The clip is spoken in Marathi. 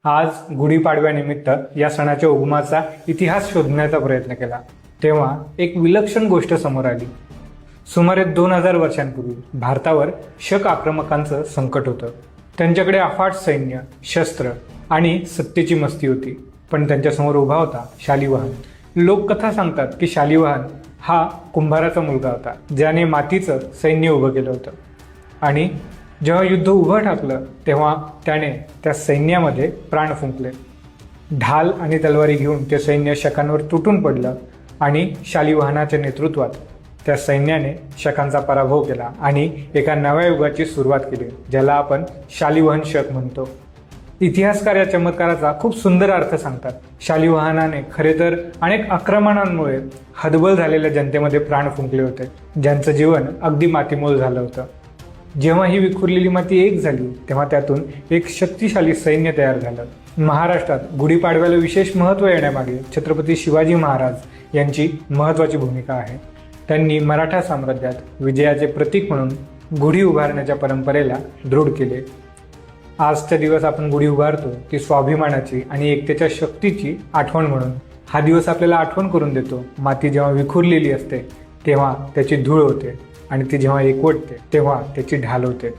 आज गुढीपाडव्यानिमित्त या सणाच्या उगमाचा इतिहास शोधण्याचा प्रयत्न केला तेव्हा एक विलक्षण गोष्ट समोर आली। सुमारे 2000 वर्षांपूर्वी भारतावर शक आक्रमकांचं संकट होतं। त्यांच्याकडे अफाट सैन्य, शस्त्र आणि सत्तेची मस्ती होती, पण त्यांच्यासमोर उभा होता शालिवाहन। लोककथा सांगतात की शालिवाहन हा कुंभाराचा मुलगा होता, ज्याने मातीचं सैन्य उभं केलं होतं। आणि जेव्हा युद्ध उभं ठाकलं तेव्हा त्याने त्या सैन्यामध्ये प्राण फुंकले। ढाल आणि तलवारी घेऊन ते सैन्य शकांवर तुटून पडलं आणि शालिवाहनाच्या नेतृत्वात त्या सैन्याने शकांचा पराभव केला आणि एका नव्या युगाची सुरुवात केली, ज्याला आपण शालिवाहन शक म्हणतो। इतिहासकार या चमत्काराचा खूप सुंदर अर्थ सांगतात। शालिवाहनाने खरे तर अनेक आक्रमणांमुळे हतबल झालेल्या जनतेमध्ये प्राण फुंकले होते, ज्यांचं जीवन अगदी मातीमोल झालं होतं। जेव्हा ही विखुरलेली माती एक झाली तेव्हा त्यातून एक शक्तिशाली सैन्य तयार झालं। महाराष्ट्रात गुढीपाडव्याला विशेष महत्त्व येण्यामागे छत्रपती शिवाजी महाराज यांची महत्त्वाची भूमिका आहे। त्यांनी मराठा साम्राज्यात विजयाचे प्रतीक म्हणून गुढी उभारण्याच्या परंपरेला दृढ केले। आजचा दिवस आपण गुढी उभारतो ती स्वाभिमानाची आणि एकतेच्या शक्तीची आठवण म्हणून। हा दिवस आपल्याला आठवण करून देतो, माती जेव्हा विखुरलेली असते तेव्हा त्याची धूळ होते आणि ती जेव्हा एकवटते तेव्हा त्याची ढाल होते।